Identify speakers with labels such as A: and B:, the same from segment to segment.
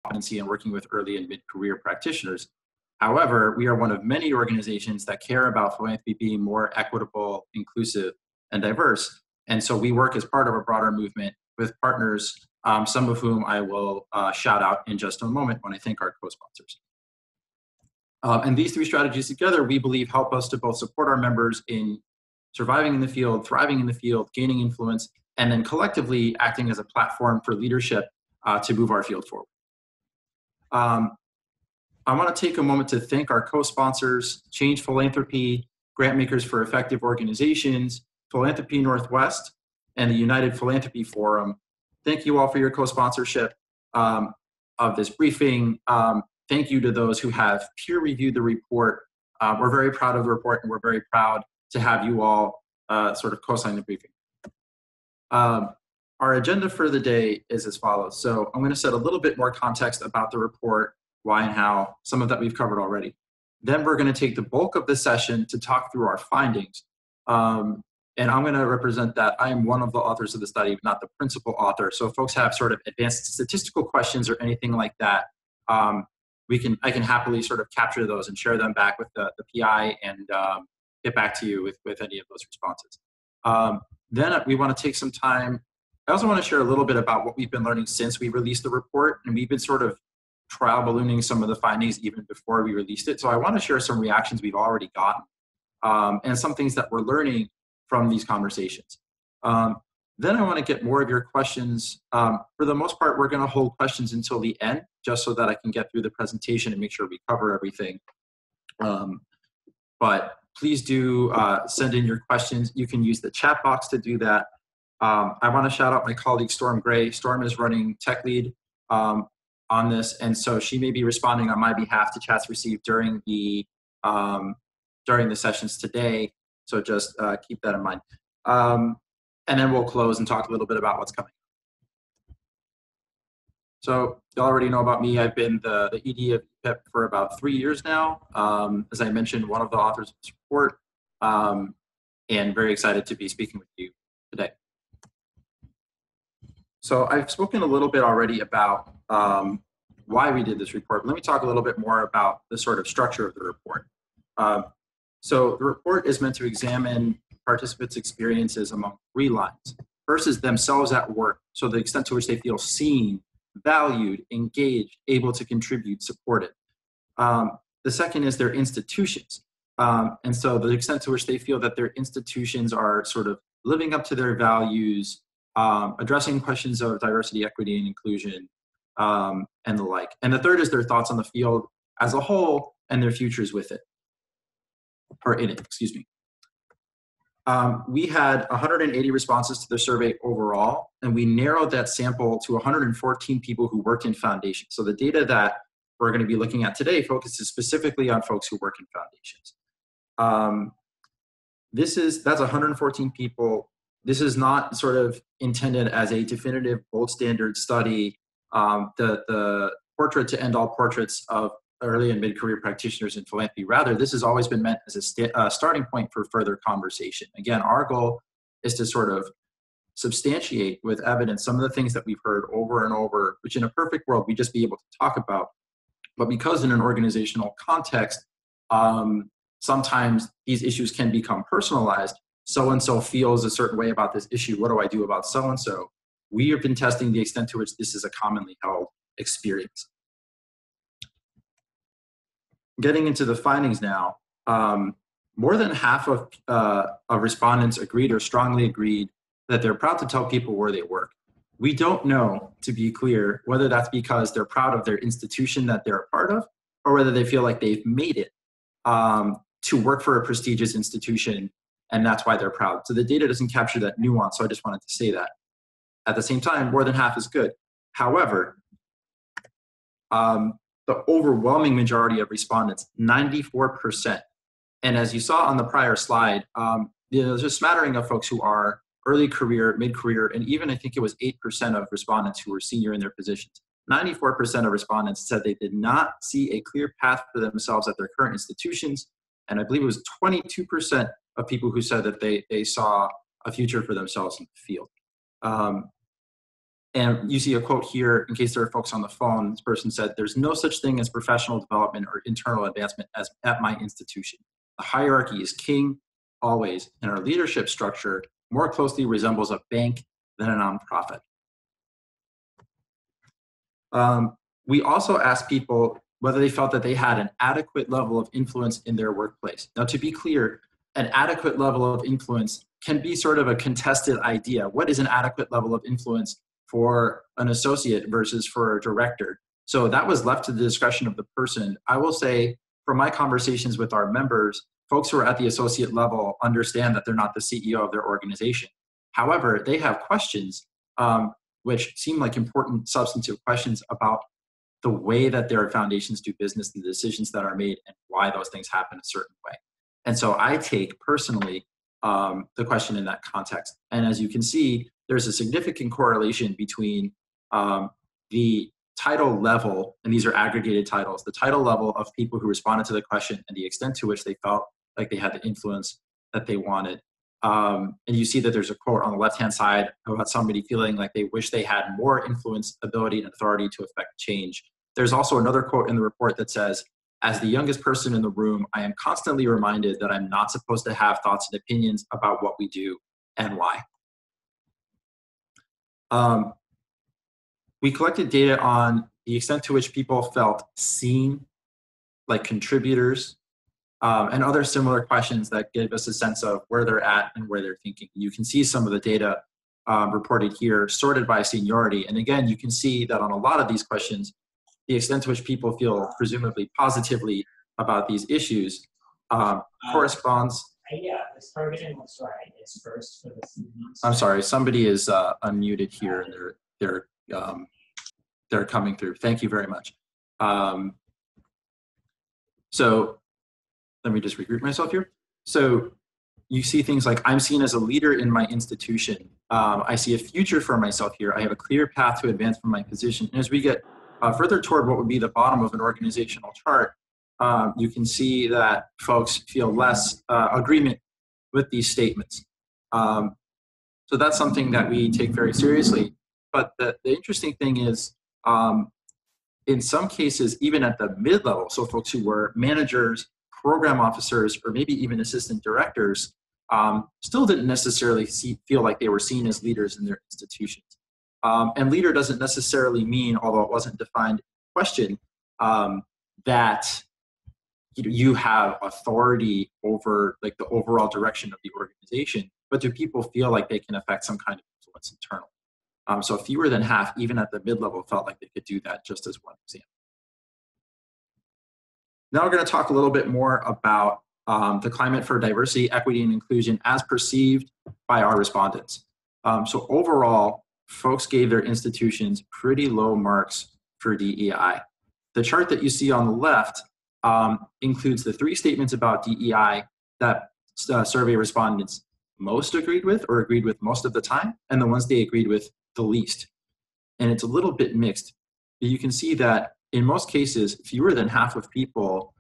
A: competency in working with early and mid-career practitioners. However, we are one of many organizations that care about philanthropy being more equitable, inclusive, and diverse. And so we work as part of a broader movement with partners, some of whom I will shout out in just a moment when I thank our co-sponsors. And these three strategies together, we believe, help us to both support our members in surviving in the field, thriving in the field, gaining influence, and then collectively acting as a platform for leadership to move our field forward. I want to take a moment to thank our co-sponsors, Change Philanthropy, Grantmakers for Effective Organizations, Philanthropy Northwest, and the United Philanthropy Forum. Thank you all for your co-sponsorship of this briefing. Thank you to those who have peer-reviewed the report. We're very proud of the report, and we're very proud to have you all sort of co-sign the briefing. Our agenda for the day is as follows. So I'm going to set a little bit more context about the report, why and how, some of that we've covered already. Then we're going to take the bulk of the session to talk through our findings. And I'm going to represent that I am one of the authors of the study, not the principal author. So if folks have sort of advanced statistical questions or anything like that, I can happily sort of capture those and share them back with the PI and get back to you with any of those responses. Then we want to take some time. I also want to share a little bit about what we've been learning since we released the report, and we've been sort of trial ballooning some of the findings even before we released it. So I want to share some reactions we've already gotten and some things that we're learning from these conversations. Then I want to get more of your questions. For the most part, we're going to hold questions until the end, just so that I can get through the presentation and make sure we cover everything. But please do send in your questions. You can use the chat box to do that. I want to shout out my colleague, Storm Gray. Storm is running tech lead on this, and so she may be responding on my behalf to chats received during the sessions today. So just keep that in mind. And then we'll close and talk a little bit about what's coming. So you already know about me. I've been the ED of EPIP for about 3 years now. As I mentioned, one of the authors of this report, and very excited to be speaking with you today. So I've spoken a little bit already about why we did this report. Let me talk a little bit more about the sort of structure of the report. So the report is meant to examine participants' experiences among 3 lines. First is themselves at work, so the extent to which they feel seen, valued, engaged, able to contribute, supported. The second is their institutions. And so the extent to which they feel that their institutions are sort of living up to their values, addressing questions of diversity, equity, and inclusion, and the like. And the third is their thoughts on the field as a whole and their futures with it, or in it, excuse me. We had 180 responses to the survey overall, and we narrowed that sample to 114 people who worked in foundations. So the data that we're going to be looking at today focuses specifically on folks who work in foundations. That's 114 people. This is not sort of intended as a definitive gold standard study, the portrait to end all portraits of early and mid-career practitioners in philanthropy. Rather, this has always been meant as a starting point for further conversation. Again, our goal is to sort of substantiate with evidence some of the things that we've heard over and over, which in a perfect world, we'd just be able to talk about. But because in an organizational context, sometimes these issues can become personalized. So-and-so feels a certain way about this issue. What do I do about so-and-so? We have been testing the extent to which this is a commonly held experience. Getting into the findings now, more than half of respondents agreed or strongly agreed that they're proud to tell people where they work. We don't know, to be clear, whether that's because they're proud of their institution that they're a part of, or whether they feel like they've made it to work for a prestigious institution, and that's why they're proud. So the data doesn't capture that nuance, so I just wanted to say that. At the same time, more than half is good. However, the overwhelming majority of respondents, 94%, and as you saw on the prior slide, there's a smattering of folks who are early career, mid-career, and even I think it was 8% of respondents who were senior in their positions. 94% of respondents said they did not see a clear path for themselves at their current institutions, and I believe it was 22% of people who said that they saw a future for themselves in the field. And you see a quote here, in case there are folks on the phone, this person said, "There's no such thing as professional development or internal advancement as at my institution. The hierarchy is king, always, and our leadership structure more closely resembles a bank than a nonprofit." We also asked people whether they felt that they had an adequate level of influence in their workplace. Now, to be clear, an adequate level of influence can be sort of a contested idea. What is an adequate level of influence for an associate versus for a director? So that was left to the discretion of the person. I will say, from my conversations with our members, folks who are at the associate level understand that they're not the CEO of their organization. However, they have questions which seem like important substantive questions about the way that their foundations do business, the decisions that are made, and why those things happen a certain way. And so I take personally the question in that context. And as you can see, there's a significant correlation between the title level, and these are aggregated titles, the title level of people who responded to the question and the extent to which they felt like they had the influence that they wanted. And you see that there's a quote on the left-hand side about somebody feeling like they wish they had more influence, ability, and authority to affect change. There's also another quote in the report that says, "As the youngest person in the room, I am constantly reminded that I'm not supposed to have thoughts and opinions about what we do and why." We collected data on the extent to which people felt seen, like contributors, and other similar questions that give us a sense of where they're at and where they're thinking. You can see some of the data reported here, sorted by seniority. And again, you can see that on a lot of these questions, the extent to which people feel presumably positively about these issues corresponds.
B: Yeah, this targeting looks right. It's first for the students.
A: I'm sorry, somebody is unmuted here, and they're coming through. Thank you very much. So let me just regroup myself here. So you see things like, "I'm seen as a leader in my institution. I see a future for myself here. I have a clear path to advance from my position." And as we get further toward what would be the bottom of an organizational chart, you can see that folks feel less agreement with these statements. So that's something that we take very seriously. But the interesting thing is, in some cases, even at the mid-level, so folks who were managers, program officers, or maybe even assistant directors, still didn't necessarily feel like they were seen as leaders in their institutions. And leader doesn't necessarily mean, although it wasn't defined question, that you have authority over like the overall direction of the organization, but do people feel like they can affect some kind of influence internal? So fewer than half, even at the mid-level, felt like they could do that, just as one example. Now we're going to talk a little bit more about the climate for diversity, equity, and inclusion as perceived by our respondents. So overall, folks gave their institutions pretty low marks for DEI. The chart that you see on the left includes the 3 statements about DEI that survey respondents most agreed with or agreed with most of the time, and the ones they agreed with the least. And it's a little bit mixed. You can see that in most cases, fewer than half of people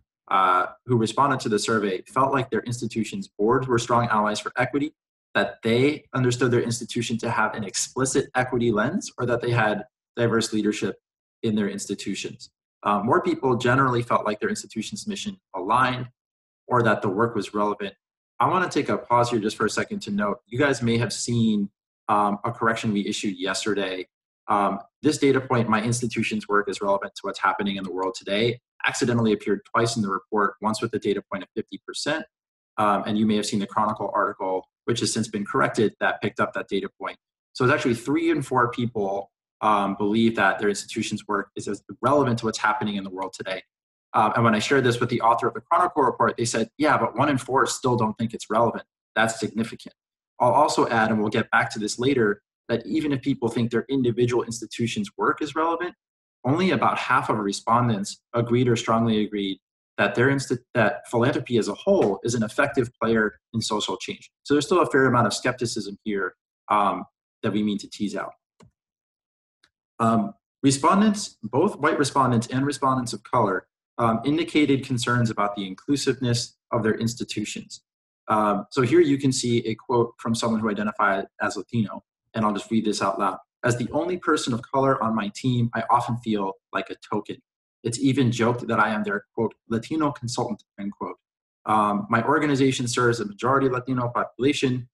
A: who responded to the survey felt like their institution's boards were strong allies for equity, that they understood their institution to have an explicit equity lens, or that they had diverse leadership in their institutions. More people generally felt like their institution's mission aligned, or that the work was relevant. I want to take a pause here just for a second to note, you guys may have seen a correction we issued yesterday. This data point, "my institution's work is relevant to what's happening in the world today," accidentally appeared twice in the report, once with the data point of 50%, and you may have seen the Chronicle article, which has since been corrected, that picked up that data point. So it's actually 3 in 4 people believe that their institution's work is as relevant to what's happening in the world today. And when I shared this with the author of the Chronicle report, they said, "Yeah, but 1 in 4 still don't think it's relevant." That's significant. I'll also add, and we'll get back to this later, that even if people think their individual institution's work is relevant, only about half of respondents agreed or strongly agreed that that philanthropy as a whole is an effective player in social change. So there's still a fair amount of skepticism here that we mean to tease out. Respondents, both white respondents and respondents of color, indicated concerns about the inclusiveness of their institutions. So here you can see a quote from someone who identified as Latino, and I'll just read this out loud. As the only person of color on my team, I often feel like a token. It's even joked that I am their, quote, Latino consultant, end quote. My organization serves a majority Latino population.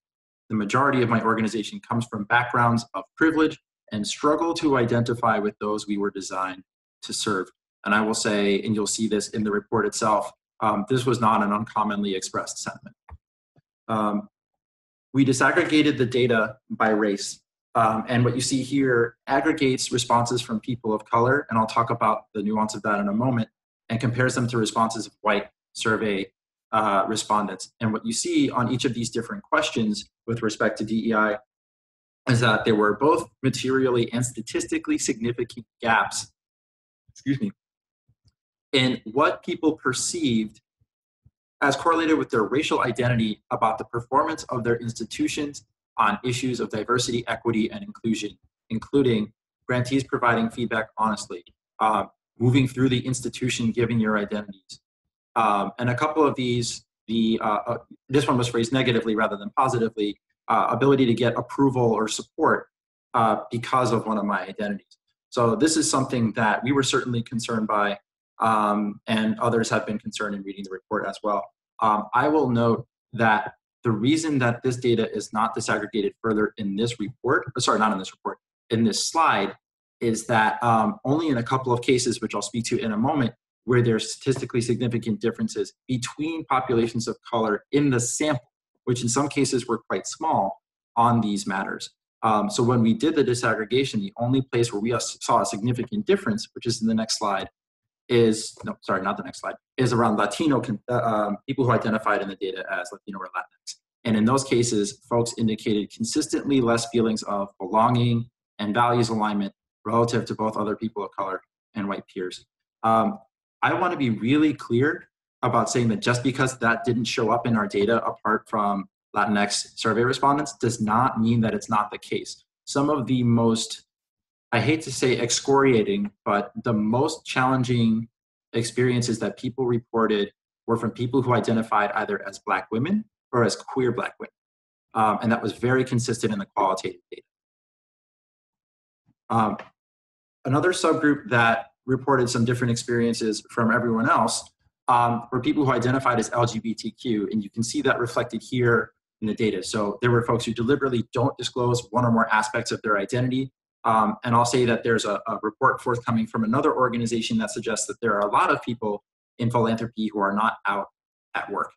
A: The majority of my organization comes from backgrounds of privilege and struggle to identify with those we were designed to serve. And I will say, and you'll see this in the report itself, this was not an uncommonly expressed sentiment. We disaggregated the data by race. And what you see here aggregates responses from people of color, and I'll talk about the nuance of that in a moment, and compares them to responses of white survey respondents. And what you see on each of these different questions with respect to DEI is that there were both materially and statistically significant gaps, in what people perceived as correlated with their racial identity about the performance of their institutions on issues of diversity, equity, and inclusion, including grantees providing feedback honestly, moving through the institution, giving your identities. And a couple of these, this one was phrased negatively rather than positively, ability to get approval or support because of one of my identities. So this is something that we were certainly concerned by, and others have been concerned in reading the report as well. I will note that the reason that this data is not disaggregated further in this report, sorry, not in this report, in this slide, is that only in a couple of cases, which I'll speak to in a moment, where there's statistically significant differences between populations of color in the sample, which in some cases were quite small on these matters. So when we did the disaggregation, the only place where we saw a significant difference, which is in the next slide, is, no, sorry, not the next slide, is around Latino people who identified in the data as Latino or Latinx. And in those cases, folks indicated consistently less feelings of belonging and values alignment relative to both other people of color and white peers. I want to be really clear about saying that just because that didn't show up in our data apart from Latinx survey respondents does not mean that it's not the case. Some of the most, I hate to say excoriating, but the most challenging experiences that people reported were from people who identified either as Black women or as queer Black women. And that was very consistent in the qualitative data. Another subgroup that reported some different experiences from everyone else were people who identified as LGBTQ, and you can see that reflected here in the data. So there were folks who deliberately don't disclose one or more aspects of their identity. And I'll say that there's a report forthcoming from another organization that suggests that there are a lot of people in philanthropy who are not out at work.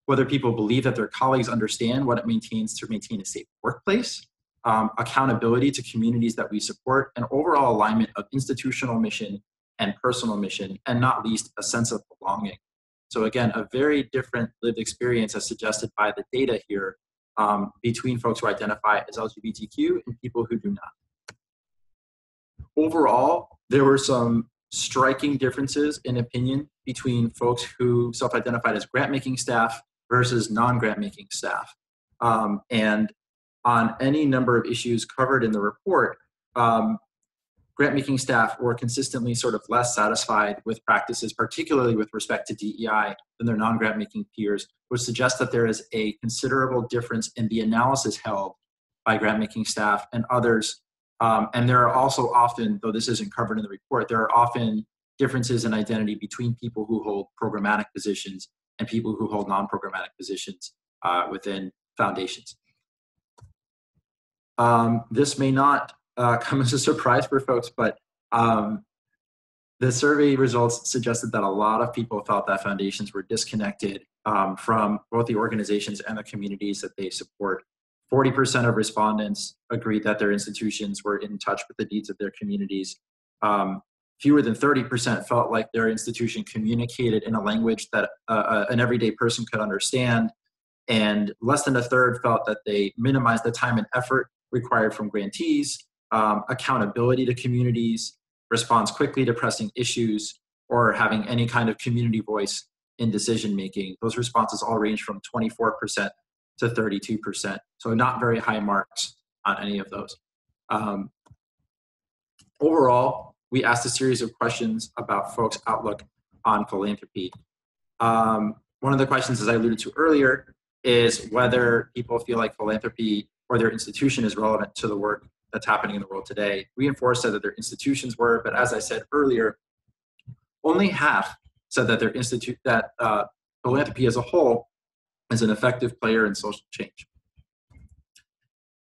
A: Whether people believe that their colleagues understand what it means to maintain a safe workplace, accountability to communities that we support, and overall alignment of institutional mission and personal mission, and not least a sense of belonging. So again, a very different lived experience as suggested by the data here between folks who identify as LGBTQ and people who do not. Overall, there were some striking differences in opinion between folks who self-identified as grant-making staff versus non-grant-making staff. And on any number of issues covered in the report, grant-making staff were consistently sort of less satisfied with practices, particularly with respect to DEI, than their non-grant-making peers, which suggests that there is a considerable difference in the analysis held by grant-making staff and others. And there are also often, though this isn't covered in the report, there are often differences in identity between people who hold programmatic positions and people who hold non-programmatic positions within foundations. This may not come as a surprise for folks, but the survey results suggested that a lot of people felt that foundations were disconnected from both the organizations and the communities that they support. 40% of respondents agreed that their institutions were in touch with the needs of their communities. Fewer than 30% felt like their institution communicated in a language that an everyday person could understand. And less than a third felt that they minimized the time and effort required from grantees, accountability to communities, response quickly to pressing issues, or having any kind of community voice in decision-making. Those responses all range from 24% to 32%. So not very high marks on any of those. Overall, we asked a series of questions about folks' outlook on philanthropy. One of the questions, as I alluded to earlier, is whether people feel like philanthropy or their institution is relevant to the work that's happening in the world today. Reinforced said that their institutions were, but as I said earlier, only half said that their philanthropy as a whole is an effective player in social change.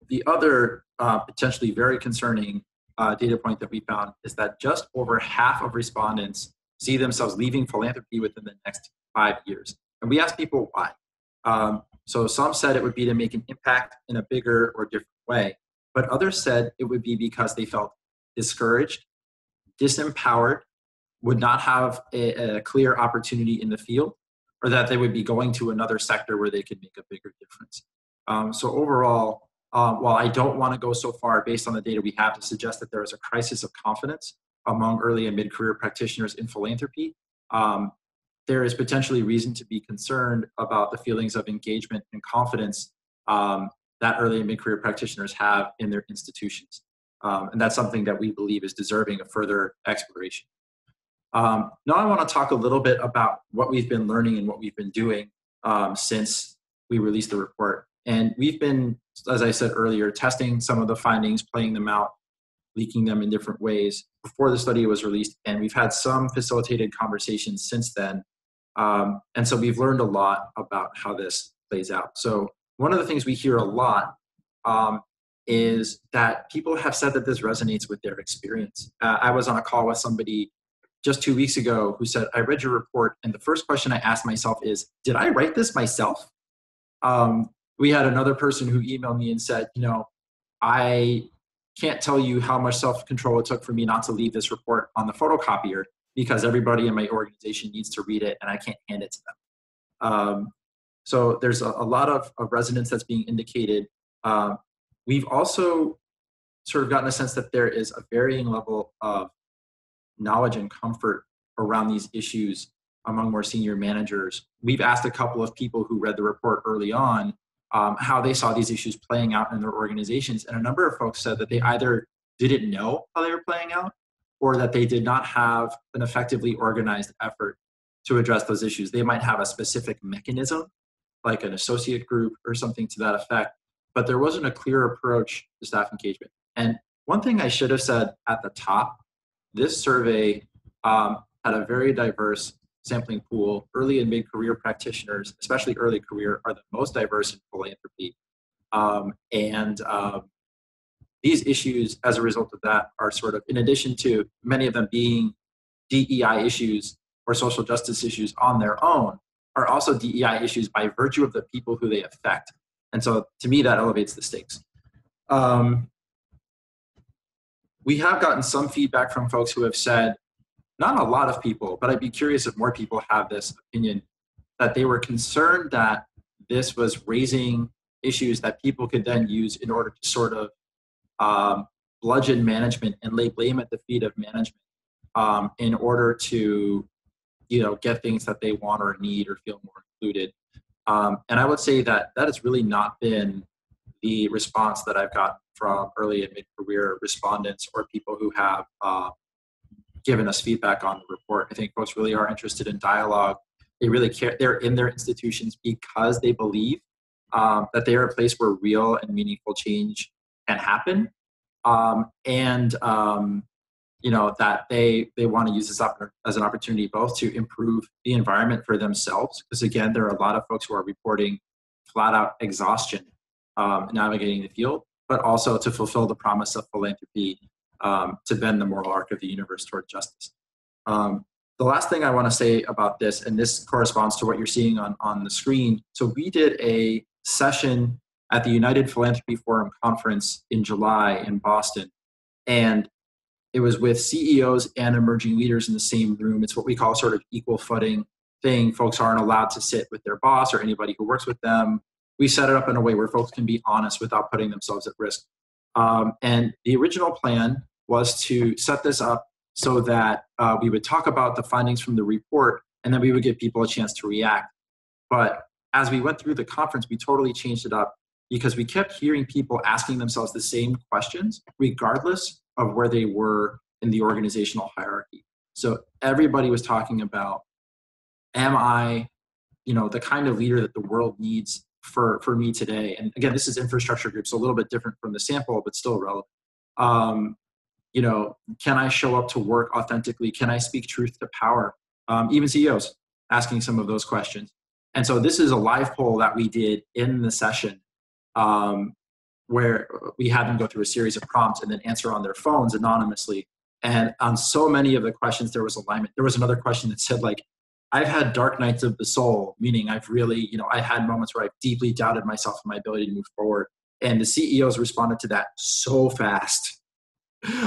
A: The other potentially very concerning data point that we found is that just over half of respondents see themselves leaving philanthropy within the next 5 years. And we asked people why. So some said it would be to make an impact in a bigger or different way, but others said it would be because they felt discouraged, disempowered, would not have a clear opportunity in the field, or that they would be going to another sector where they could make a bigger difference. So overall, while I don't want to go so far based on the data we have to suggest that there is a crisis of confidence among early and mid-career practitioners in philanthropy, there is potentially reason to be concerned about the feelings of engagement and confidence that early and mid-career practitioners have in their institutions. And that's something that we believe is deserving of further exploration. Now I want to talk a little bit about what we've been learning and what we've been doing since we released the report. And we've been, as I said earlier, testing some of the findings, playing them out, leaking them in different ways before the study was released. And we've had some facilitated conversations since then. And so we've learned a lot about how this plays out. So one of the things we hear a lot is that people have said that this resonates with their experience. I was on a call with somebody just 2 weeks ago who said, I read your report, and the first question I asked myself is, did I write this myself? We had another person who emailed me and said, I can't tell you how much self-control it took for me not to leave this report on the photocopier because everybody in my organization needs to read it and I can't hand it to them. So there's a lot of resonance that's being indicated. We've also sort of gotten a sense that there is a varying level of knowledge and comfort around these issues among more senior managers. We've asked a couple of people who read the report early on how they saw these issues playing out in their organizations. And a number of folks said that they either didn't know how they were playing out or that they did not have an effectively organized effort to address those issues. They might have a specific mechanism, like an associate group or something to that effect, but there wasn't a clear approach to staff engagement. And one thing I should have said at the top, this survey had a very diverse sampling pool. Early and mid-career practitioners, especially early career, are the most diverse in philanthropy. These issues, as a result of that, are sort of, in addition to many of them being DEI issues or social justice issues on their own, are also DEI issues by virtue of the people who they affect. And so to me, that elevates the stakes. We have gotten some feedback from folks who have said, not a lot of people, but I'd be curious if more people have this opinion, that they were concerned that this was raising issues that people could then use in order to sort of bludgeon management and lay blame at the feet of management in order to, get things that they want or need or feel more included. And I would say that that has really not been the response that I've gotten from early and mid-career respondents or people who have given us feedback on the report. I think folks really are interested in dialogue. They really care. They're in their institutions because they believe that they are a place where real and meaningful change can happen. That they want to use this as an opportunity both to improve the environment for themselves, because again, there are a lot of folks who are reporting flat out exhaustion navigating the field, but also to fulfill the promise of philanthropy to bend the moral arc of the universe toward justice. The last thing I want to say about this, and this corresponds to what you're seeing on the screen. So we did a session at the United Philanthropy Forum conference in July in Boston, and it was with CEOs and emerging leaders in the same room. It's what we call sort of equal footing thing. Folks aren't allowed to sit with their boss or anybody who works with them. We set it up in a way where folks can be honest without putting themselves at risk. And the original plan was to set this up so that we would talk about the findings from the report, and then we would give people a chance to react. But as we went through the conference, we totally changed it up because we kept hearing people asking themselves the same questions, regardless of where they were in the organizational hierarchy. So everybody was talking about, am I, the kind of leader that the world needs for me today. And again, this is infrastructure groups, so a little bit different from the sample, but still relevant. You know, can I show up to work authentically? Can I speak truth to power? Even CEOs asking some of those questions. And so this is a live poll that we did in the session, where we had them go through a series of prompts and then answer on their phones anonymously. And on so many of the questions, there was alignment. There was another question that said, like, I've had dark nights of the soul, meaning I've really, you know, I had moments where I've deeply doubted myself and my ability to move forward. And the CEOs responded to that so fast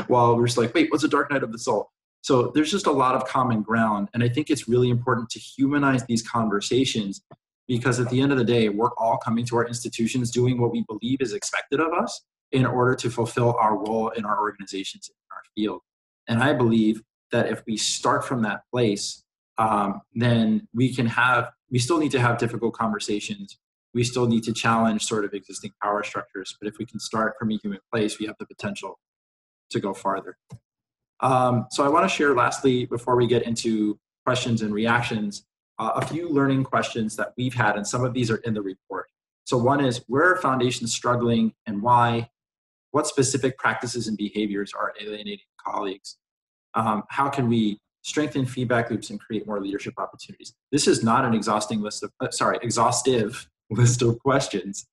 A: while we're just like, wait, what's a dark night of the soul? So there's just a lot of common ground. And I think it's really important to humanize these conversations, because at the end of the day, we're all coming to our institutions doing what we believe is expected of us in order to fulfill our role in our organizations, in our field. And I believe that if we start from that place, then we still need to have difficult conversations. We still need to challenge sort of existing power structures. But if we can start from a human place, we have the potential to go farther. So I want to share lastly, before we get into questions and reactions, a few learning questions that we've had, and some of these are in the report. So one is, where are foundations struggling and why? What specific practices and behaviors are alienating colleagues? How can we strengthen feedback loops and create more leadership opportunities? This is not an exhaustive list of questions.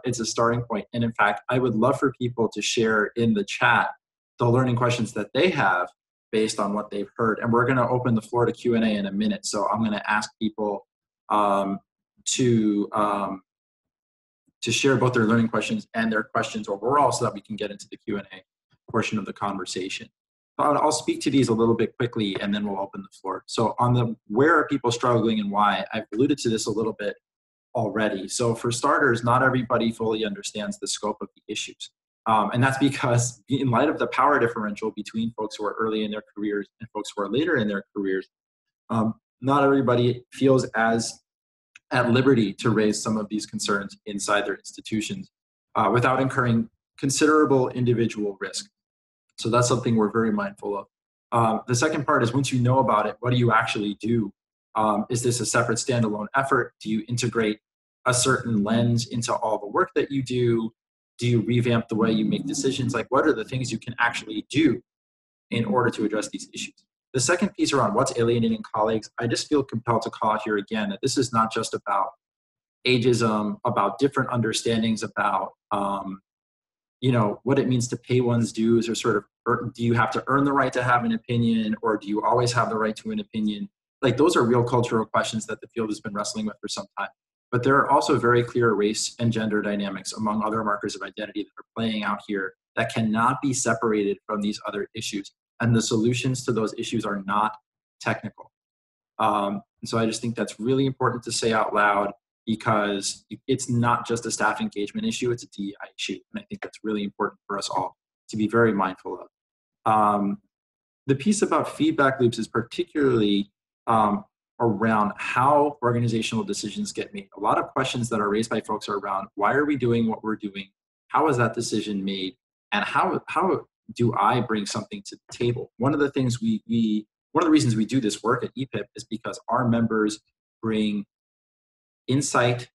A: It's a starting point. And in fact, I would love for people to share in the chat the learning questions that they have based on what they've heard. And we're going to open the floor to Q&A in a minute. So I'm going to ask people to share both their learning questions and their questions overall, so that we can get into the Q&A portion of the conversation. I'll speak to these a little bit quickly, and then we'll open the floor. So on the where are people struggling and why, I've alluded to this a little bit already. So for starters, not everybody fully understands the scope of the issues. And that's because in light of the power differential between folks who are early in their careers and folks who are later in their careers, not everybody feels as at liberty to raise some of these concerns inside their institutions without incurring considerable individual risk. So that's something we're very mindful of. The second part is, once you know about it, what do you actually do? Is this a separate standalone effort? Do you integrate a certain lens into all the work that you do? Do you revamp the way you make decisions? Like, what are the things you can actually do in order to address these issues? The second piece around what's alienating colleagues, I just feel compelled to call out here again that this is not just about ageism, about different understandings about what it means to pay one's dues, or sort of, do you have to earn the right to have an opinion, or do you always have the right to an opinion? Like, those are real cultural questions that the field has been wrestling with for some time. But there are also very clear race and gender dynamics, among other markers of identity, that are playing out here that cannot be separated from these other issues. And the solutions to those issues are not technical. And so I just think that's really important to say out loud, because it's not just a staff engagement issue, it's a DEI issue. And I think that's really important for us all to be very mindful of. The piece about feedback loops is particularly around how organizational decisions get made. A lot of questions that are raised by folks are around, why are we doing what we're doing? How is that decision made? And how do I bring something to the table? One of the things one of the reasons we do this work at EPIP is because our members bring insight,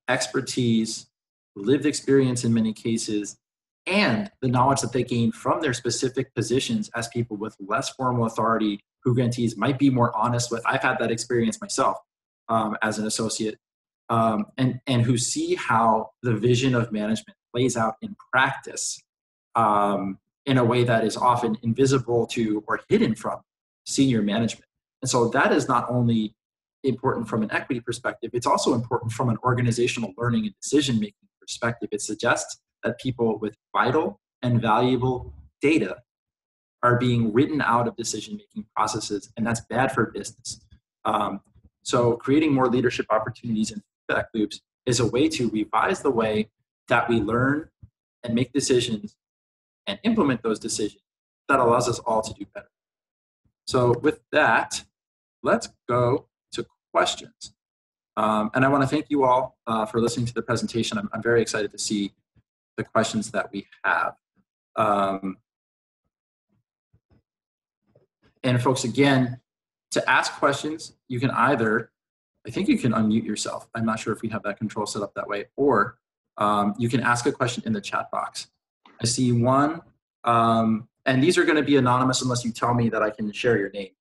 A: expertise, lived experience in many cases, and the knowledge that they gain from their specific positions as people with less formal authority, who grantees might be more honest with. I've had that experience myself as an associate, and who see how the vision of management plays out in practice in a way that is often invisible to or hidden from senior management. And so that is not only important from an equity perspective, it's also important from an organizational learning and decision-making perspective. It suggests that people with vital and valuable data are being written out of decision-making processes, and that's bad for business. So creating more leadership opportunities and feedback loops is a way to revise the way that we learn and make decisions and implement those decisions that allows us all to do better. So with that, let's go to questions. And I want to thank you all for listening to the presentation. I'm very excited to see the questions that we have. And folks, again, to ask questions, you can either I think you can unmute yourself. I'm not sure if we have that control set up that way, or you can ask a question in the chat box. I see one, and these are going to be anonymous unless you tell me that I can share your name.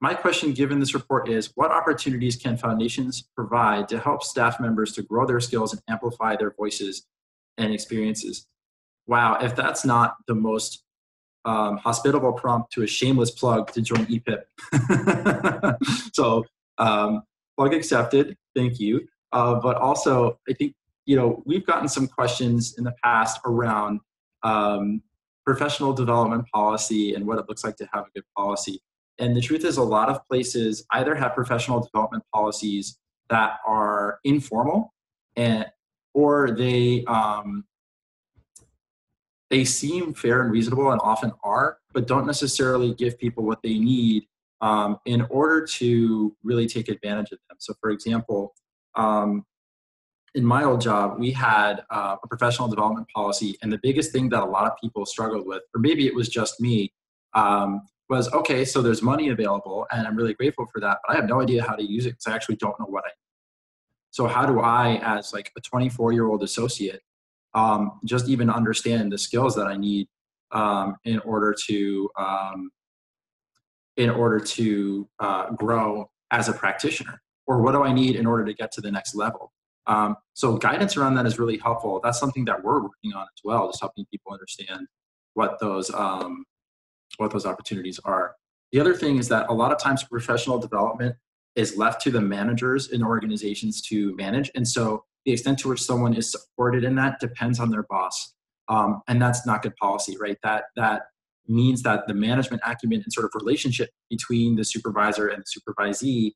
A: My question given this report is, what opportunities can foundations provide to help staff members to grow their skills and amplify their voices and experiences? Wow, if that's not the most hospitable prompt to a shameless plug to join EPIP. So plug accepted, thank you. But also, I think, we've gotten some questions in the past around professional development policy and what it looks like to have a good policy. And the truth is, a lot of places either have professional development policies that are informal, or they seem fair and reasonable, and often are, but don't necessarily give people what they need in order to really take advantage of them. So for example, in my old job, we had a professional development policy, and the biggest thing that a lot of people struggled with, or maybe it was just me, was, okay, so there's money available, and I'm really grateful for that, but I have no idea how to use it because I actually don't know what I need. So how do I, as like a 24-year-old associate, just even understand the skills that I need in order to grow as a practitioner? Or what do I need in order to get to the next level? So guidance around that is really helpful. That's something that we're working on as well, just helping people understand what those opportunities are. The other thing is that a lot of times professional development is left to the managers in organizations to manage. And so the extent to which someone is supported in that depends on their boss. And that's not good policy, right? That means that the management acumen and sort of relationship between the supervisor and the supervisee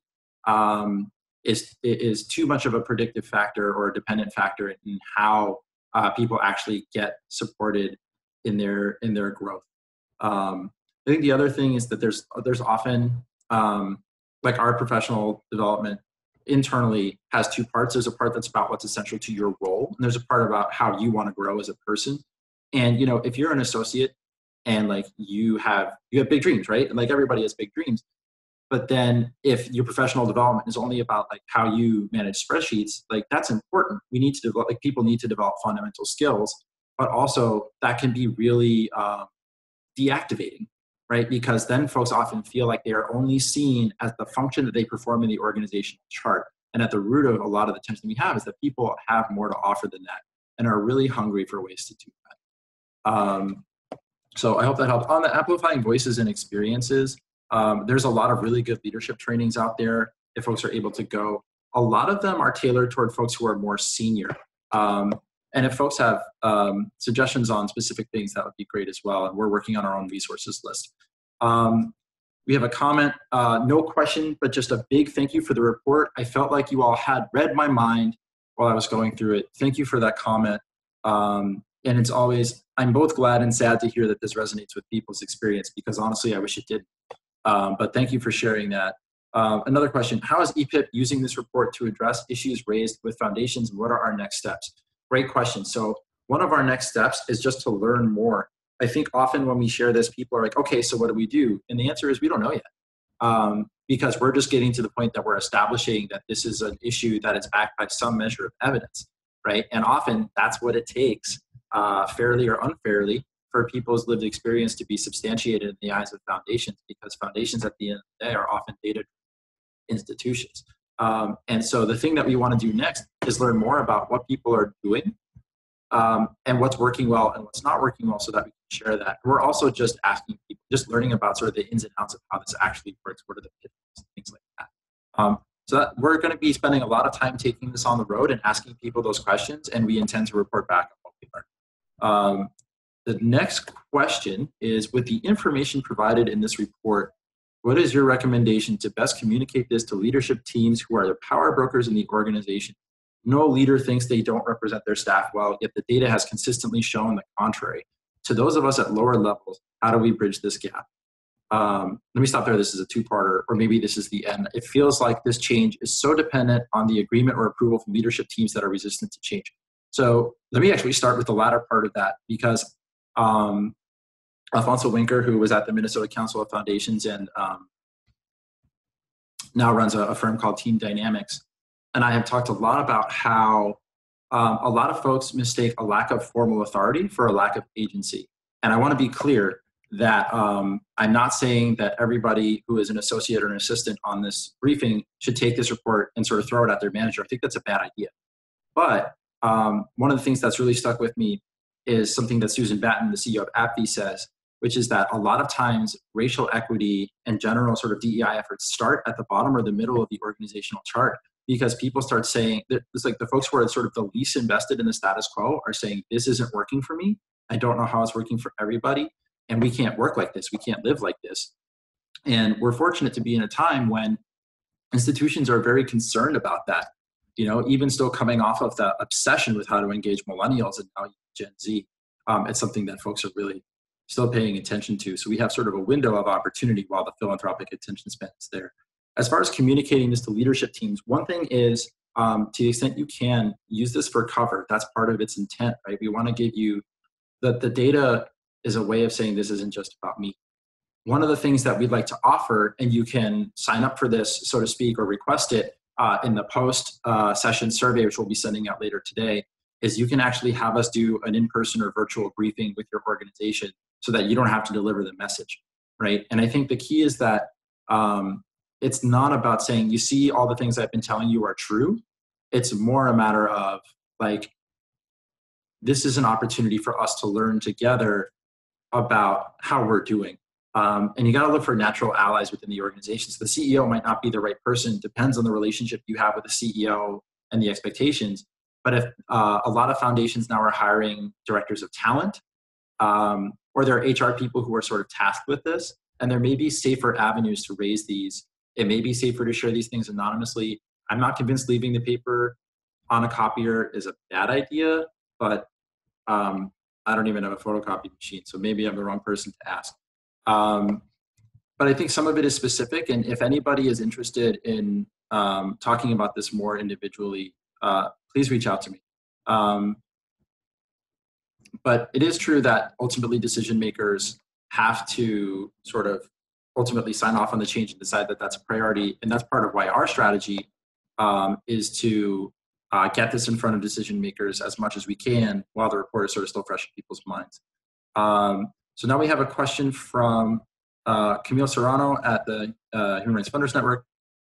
A: is too much of a predictive factor or a dependent factor in how people actually get supported in their growth. I think the other thing is that there's often, like our professional development internally has two parts. There's a part that's about what's essential to your role, and there's a part about how you want to grow as a person. And if you're an associate and like you have big dreams, right? And like everybody has big dreams. But then if your professional development is only about like how you manage spreadsheets, like that's important. We need to develop, like people need to develop fundamental skills, but also that can be really deactivating, right? Because then folks often feel like they are only seen as the function that they perform in the organizational chart. And at the root of a lot of the tension we have is that people have more to offer than that and are really hungry for ways to do that. So I hope that helps. On the amplifying voices and experiences, there's a lot of really good leadership trainings out there if folks are able to go. A lot of them are tailored toward folks who are more senior. And if folks have suggestions on specific things, that would be great as well. And we're working on our own resources list. We have a comment, no question, but just a big thank you for the report. I felt like you all had read my mind while I was going through it. Thank you for that comment. And it's always, I'm both glad and sad to hear that this resonates with people's experience, because honestly, I wish it didn't. But thank you for sharing that. Another question, how is EPIP using this report to address issues raised with foundations, and what are our next steps? Great question. So one of our next steps is just to learn more. I think often when we share this, people are like, okay, so what do we do? And the answer is we don't know yet, because we're just getting to the point that we're establishing that this is an issue that is backed by some measure of evidence, right? And often that's what it takes, fairly or unfairly, for people's lived experience to be substantiated in the eyes of foundations, because foundations at the end of the day are often data institutions. And so the thing that we want to do next is learn more about what people are doing and what's working well and what's not working well, so that we can share that. We're also just asking people, just learning about sort of the ins and outs of how this actually works, what are the pitfalls, things like that. So that we're going to be spending a lot of time taking this on the road and asking people those questions, and we intend to report back on what we learn. The next question is, with the information provided in this report, what is your recommendation to best communicate this to leadership teams who are the power brokers in the organization? No leader thinks they don't represent their staff well, yet the data has consistently shown the contrary. To those of us at lower levels, how do we bridge this gap? Let me stop there. This is a two-parter, or maybe this is the end. It feels like this change is so dependent on the agreement or approval from leadership teams that are resistant to change. So let me actually start with the latter part of that, because Alfonso Winker, who was at the Minnesota Council of Foundations, and now runs a firm called Team Dynamics. And I have talked a lot about how a lot of folks mistake a lack of formal authority for a lack of agency. And I want to be clear that I'm not saying that everybody who is an associate or an assistant on this briefing should take this report and sort of throw it at their manager. I think that's a bad idea. But one of the things that's really stuck with me is something that Susan Batten, the CEO of AppV, says, which is that a lot of times racial equity and general sort of DEI efforts start at the bottom or the middle of the organizational chart, because people start saying, it's like the folks who are sort of the least invested in the status quo are saying, this isn't working for me. I don't know how it's working for everybody. And we can't work like this. We can't live like this. And we're fortunate to be in a time when institutions are very concerned about that. You know, even still coming off of the obsession with how to engage millennials and now Gen Z, it's something that folks are really still paying attention to. So we have sort of a window of opportunity while the philanthropic attention span is there. As far as communicating this to leadership teams, one thing is, to the extent you can, use this for cover. That's part of its intent, right? We want to give you the data is a way of saying this isn't just about me. One of the things that we'd like to offer, and you can sign up for this, so to speak, or request it in the post-session survey, which we'll be sending out later today, is you can actually have us do an in-person or virtual briefing with your organization so that you don't have to deliver the message, right? And I think the key is that it's not about saying, you see, all the things I've been telling you are true. It's more a matter of like, this is an opportunity for us to learn together about how we're doing. And you got to look for natural allies within the organization. So the CEO might not be the right person. Depends on the relationship you have with the CEO and the expectations. But if a lot of foundations now are hiring directors of talent, or there are HR people who are sort of tasked with this, and there may be safer avenues to raise these. It may be safer to share these things anonymously. I'm not convinced leaving the paper on a copier is a bad idea, but I don't even have a photocopy machine, so maybe I'm the wrong person to ask. But I think some of it is specific, and if anybody is interested in talking about this more individually, please reach out to me. But it is true that ultimately decision makers have to sort of ultimately sign off on the change and decide that that's a priority, and that's part of why our strategy is to get this in front of decision makers as much as we can while the report is sort of still fresh in people's minds. So now we have a question from Camille Serrano at the Human Rights Funders Network.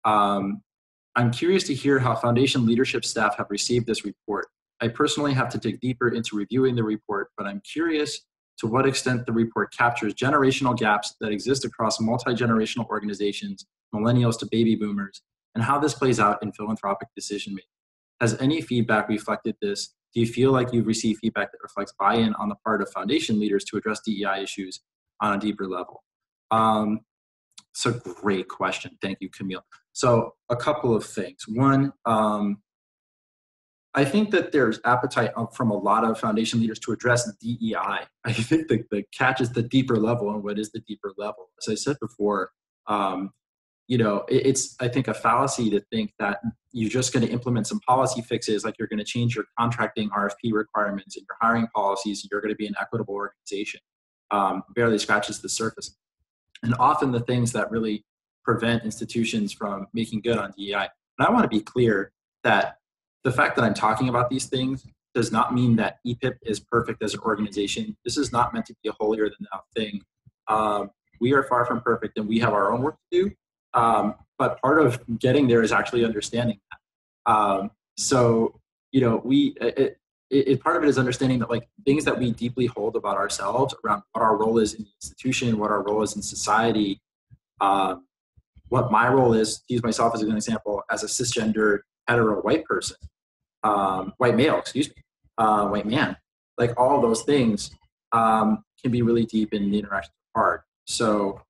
A: I'm curious to hear how foundation leadership staff have received this report. I personally have to dig deeper into reviewing the report, but I'm curious to what extent the report captures generational gaps that exist across multi-generational organizations, millennials to baby boomers, and how this plays out in philanthropic decision-making. Has any feedback reflected this? Do you feel like you've received feedback that reflects buy-in on the part of foundation leaders to address DEI issues on a deeper level? It's a great question. Thank you, Camille. So a couple of things. One, I think that there's appetite from a lot of foundation leaders to address DEI. I think the catch is the deeper level, and what is the deeper level? As I said before, you know, it's, I think, a fallacy to think that you're just going to implement some policy fixes, like you're going to change your contracting RFP requirements and your hiring policies, and you're going to be an equitable organization. Barely scratches the surface. And often the things that really prevent institutions from making good on DEI. And I want to be clear that the fact that I'm talking about these things does not mean that EPIP is perfect as an organization. This is not meant to be a holier than thou thing. We are far from perfect, and we have our own work to do. But part of getting there is actually understanding that. So, you know, part of it is understanding that, like, things that we deeply hold about ourselves around what our role is in the institution, what our role is in society, what my role is, to use myself as an example, as a cisgender hetero white person, white male, excuse me, white man, like all of those things can be really deep and the interactions are hard. So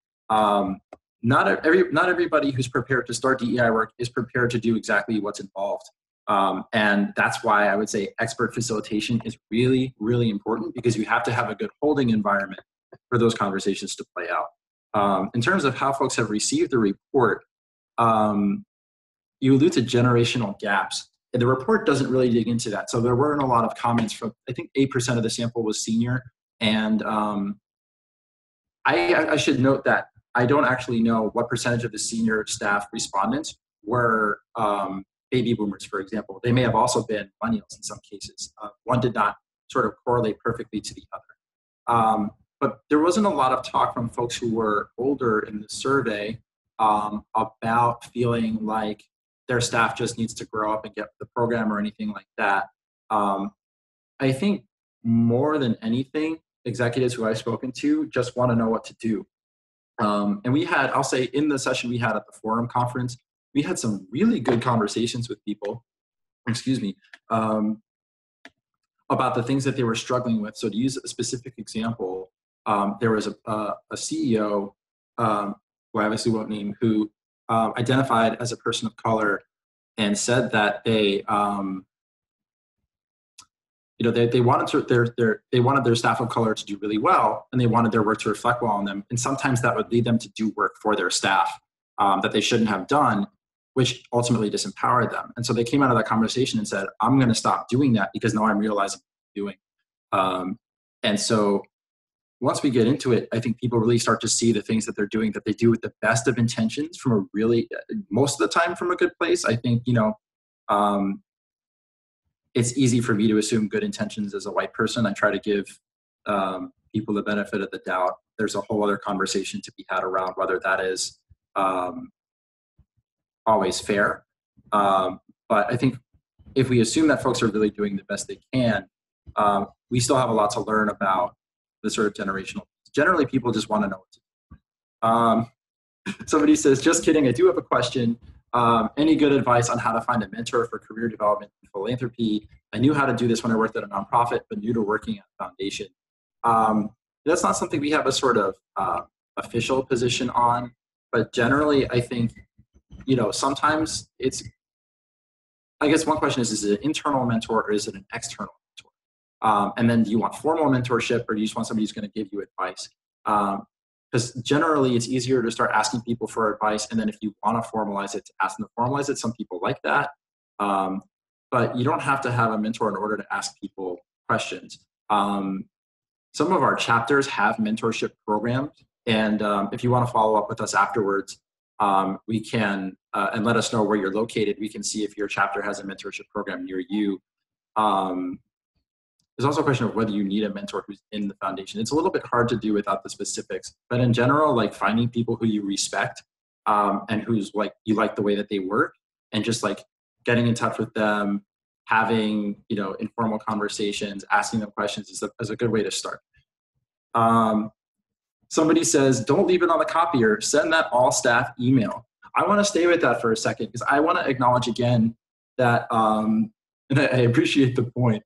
A: not everybody who's prepared to start DEI work is prepared to do exactly what's involved. And that's why I would say expert facilitation is really, really important, because you have to have a good holding environment for those conversations to play out. In terms of how folks have received the report, you allude to generational gaps. And the report doesn't really dig into that. So there weren't a lot of comments from, I think 8% of the sample was senior. And I should note that I don't actually know what percentage of the senior staff respondents were baby boomers, for example. They may have also been millennials in some cases. One did not sort of correlate perfectly to the other. But there wasn't a lot of talk from folks who were older in the survey about feeling like their staff just needs to grow up and get the program or anything like that. I think more than anything, executives who I've spoken to just want to know what to do. And we had, I'll say in the session we had at the forum conference, we had some really good conversations with people, about the things that they were struggling with. So to use a specific example, there was a CEO, who I obviously won't name, who identified as a person of color and said that they wanted their staff of color to do really well, and they wanted their work to reflect well on them. And sometimes that would lead them to do work for their staff that they shouldn't have done, which ultimately disempowered them. And so they came out of that conversation and said, I'm going to stop doing that because now I'm realizing what I'm doing. And so once we get into it, I think people really start to see the things that they're doing, that they do with the best of intentions from a really, most of the time from a good place. I think, it's easy for me to assume good intentions as a white person. I try to give people the benefit of the doubt. There's a whole other conversation to be had around whether that is always fair. But I think if we assume that folks are really doing the best they can, we still have a lot to learn about the sort of generational. Generally, people just want to know what to do. Somebody says, just kidding, I do have a question. Any good advice on how to find a mentor for career development and philanthropy? I knew how to do this when I worked at a nonprofit, but new to working at a foundation. That's not something we have a sort of official position on, but generally I think, sometimes it's, I guess one question is it an internal mentor or is it an external mentor? And then do you want formal mentorship or do you just want somebody who's going to give you advice? Because generally it's easier to start asking people for advice, and then if you want to formalize it, to ask them to formalize it. Some people like that. But you don't have to have a mentor in order to ask people questions. Some of our chapters have mentorship programs, and if you want to follow up with us afterwards, we can, and let us know where you're located. We can see if your chapter has a mentorship program near you. There's also a question of whether you need a mentor who's in the foundation. It's a little bit hard to do without the specifics, but in general, like finding people who you respect and who's like, you like the way that they work, and just like getting in touch with them, having, informal conversations, asking them questions is a good way to start. Somebody says, don't leave it on the copier, send that all staff email. I want to stay with that for a second because I want to acknowledge again that, and I appreciate the point,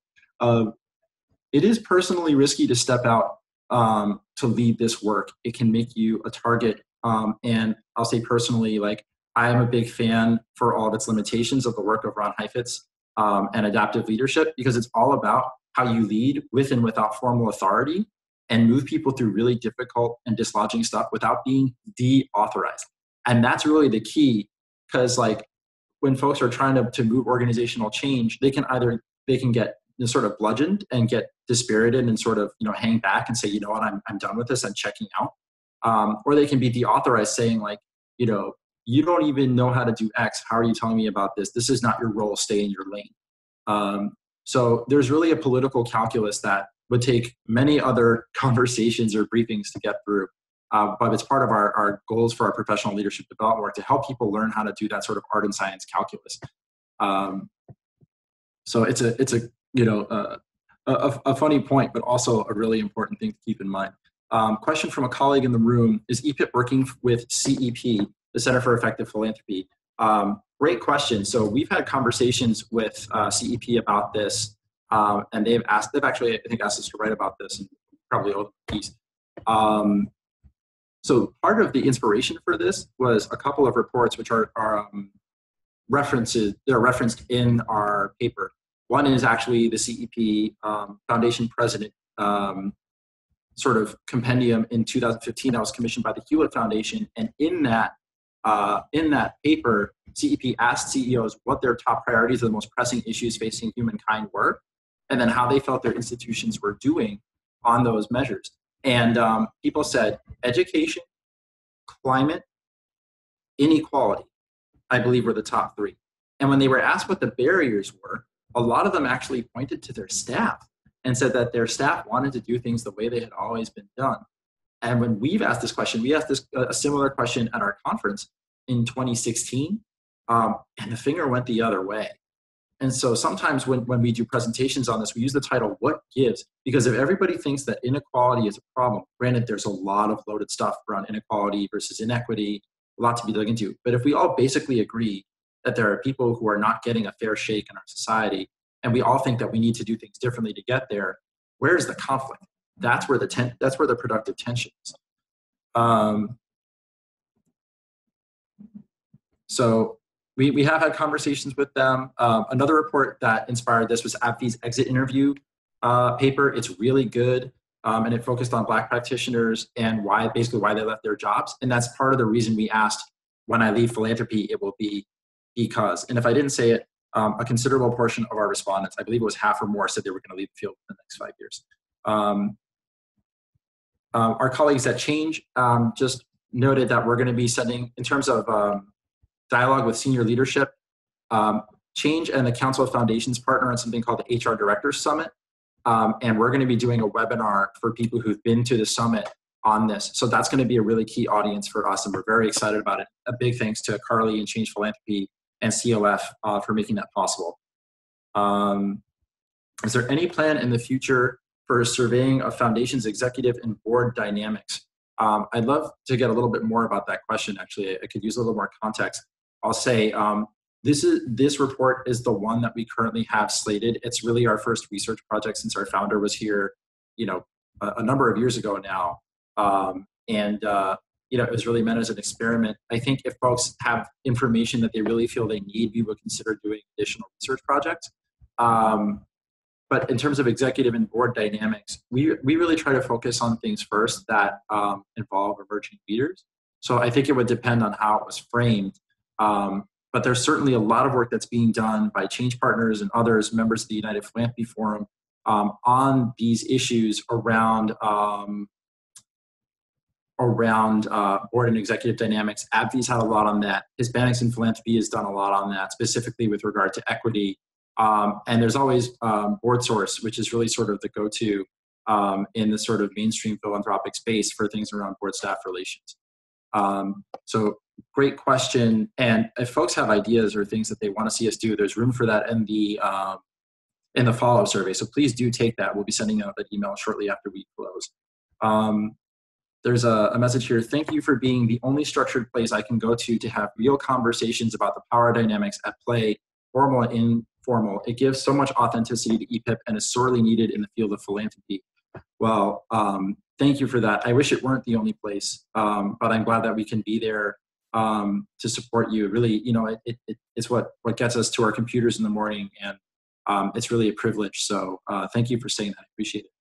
A: it is personally risky to step out to lead this work. It can make you a target. And I'll say personally, like I am a big fan for all of its limitations of the work of Ron Heifetz and adaptive leadership, because it's all about how you lead with and without formal authority and move people through really difficult and dislodging stuff without being deauthorized. And that's really the key, because like when folks are trying to move organizational change, they can get sort of bludgeoned and get dispirited and sort of, hang back and say, you know what, I'm done with this, I'm checking out. Or they can be deauthorized, saying like, you don't even know how to do X. How are you telling me about this? This is not your role, stay in your lane. So there's really a political calculus that would take many other conversations or briefings to get through. But it's part of our goals for our professional leadership development work to help people learn how to do that sort of art and science calculus. So it's a funny point, but also a really important thing to keep in mind. Question from a colleague in the room: is EPIP working with CEP, the Center for Effective Philanthropy? Great question. So we've had conversations with CEP about this, and they've actually, I think, asked us to write about this, and probably owe them a piece. So part of the inspiration for this was a couple of reports which are references. They're referenced in our paper. One is actually the CEP Foundation President sort of compendium in 2015 that was commissioned by the Hewlett Foundation, and in that paper, CEP asked CEOs what their top priorities of the most pressing issues facing humankind were, and then how they felt their institutions were doing on those measures. And people said education, climate, inequality, I believe were the top three. And when they were asked what the barriers were, a lot of them actually pointed to their staff and said that their staff wanted to do things the way they had always been done. And when we've asked this question, we asked this a similar question at our conference in 2016, and the finger went the other way. And so sometimes when we do presentations on this, we use the title, What Gives? Because if everybody thinks that inequality is a problem, granted, there's a lot of loaded stuff around inequality versus inequity, a lot to be dug into. But if we all basically agree that there are people who are not getting a fair shake in our society, and we all think that we need to do things differently to get there, where's the conflict? That's where the productive tension is. So we have had conversations with them. Another report that inspired this was AbbVie's exit interview paper. It's really good, and it focused on Black practitioners and basically why they left their jobs. And that's part of the reason we asked, when I leave philanthropy, it will be because. And if I didn't say it, a considerable portion of our respondents, I believe it was half or more, said they were going to leave the field in the next 5 years. Our colleagues at Change just noted that we're going to be sending, in terms of dialogue with senior leadership, Change and the Council of Foundations partner on something called the HR Directors Summit. And we're going to be doing a webinar for people who've been to the summit on this. So that's going to be a really key audience for us, and we're very excited about it. A big thanks to Carly and Change Philanthropy and COF for making that possible. Is there any plan in the future for surveying of foundations executive and board dynamics? I'd love to get a little bit more about that question. Actually, I could use a little more context. I'll say this report is the one that we currently have slated. It's really our first research project since our founder was here, a number of years ago now. It was really meant as an experiment. I think if folks have information that they really feel they need, we would consider doing additional research projects. But in terms of executive and board dynamics, we really try to focus on things first that involve emerging leaders. So I think it would depend on how it was framed. But there's certainly a lot of work that's being done by Change Partners and others, members of the United Philanthropy Forum, on these issues around board and executive dynamics. AbbVie's had a lot on that. Hispanics in Philanthropy has done a lot on that, specifically with regard to equity. And there's always Board Source, which is really sort of the go-to in the sort of mainstream philanthropic space for things around board staff relations. So great question. And if folks have ideas or things that they want to see us do, there's room for that in the follow-up survey. So please do take that. We'll be sending out that email shortly after we close. There's a message here. Thank you for being the only structured place I can go to have real conversations about the power dynamics at play, formal and informal. It gives so much authenticity to EPIP and is sorely needed in the field of philanthropy. Well, thank you for that. I wish it weren't the only place, but I'm glad that we can be there to support you. Really, it's what gets us to our computers in the morning, and it's really a privilege. So thank you for saying that. I appreciate it.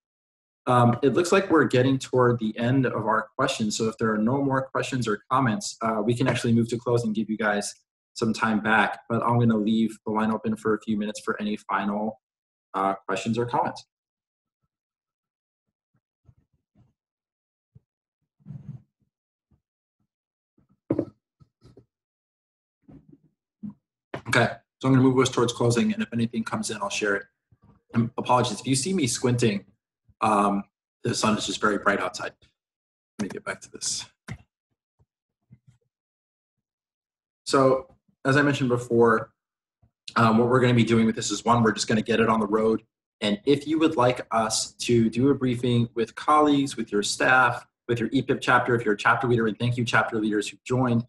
A: It looks like we're getting toward the end of our questions. So if there are no more questions or comments, we can actually move to close and give you guys some time back. But I'm going to leave the line open for a few minutes for any final questions or comments. Okay, so I'm going to move us towards closing, and if anything comes in, I'll share it. And apologies if you see me squinting. The sun is just very bright outside. Let me get back to this. So, as I mentioned before, what we're going to be doing with this is, one, we're just going to get it on the road. And if you would like us to do a briefing with colleagues, with your staff, with your EPIP chapter, if you're a chapter leader, and thank you chapter leaders who joined,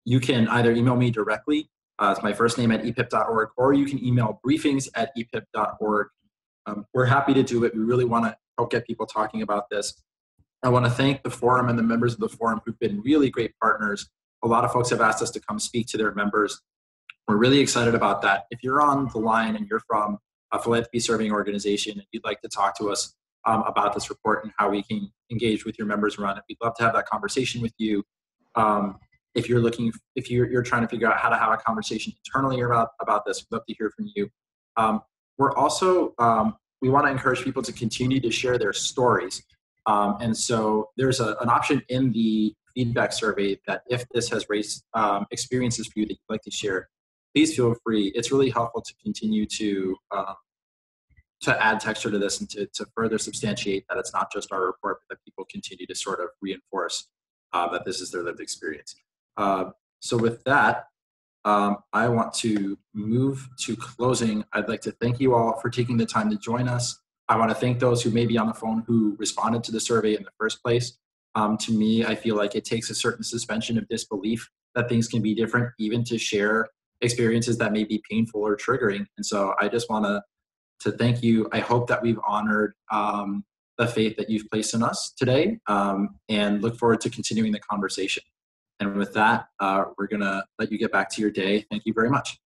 A: you can either email me directly, it's my first name at epip.org, or you can email briefings@epip.org. We're happy to do it. We really want to help get people talking about this. I want to thank the forum and the members of the forum who've been really great partners. A lot of folks have asked us to come speak to their members. We're really excited about that. If you're on the line and you're from a philanthropy serving organization and you'd like to talk to us about this report and how we can engage with your members around it, we'd love to have that conversation with you. If you're trying to figure out how to have a conversation internally about this, we'd love to hear from you. We're also, we want to encourage people to continue to share their stories. And so there's an option in the feedback survey that if this has raised experiences for you that you'd like to share, please feel free. It's really helpful to continue to add texture to this and to further substantiate that it's not just our report, but that people continue to sort of reinforce that this is their lived experience. So with that, I want to move to closing. I'd like to thank you all for taking the time to join us. I want to thank those who may be on the phone who responded to the survey in the first place. To me, I feel like it takes a certain suspension of disbelief that things can be different, even to share experiences that may be painful or triggering. And so I just want to thank you. I hope that we've honored the faith that you've placed in us today, and look forward to continuing the conversation. And with that, we're going to let you get back to your day. Thank you very much.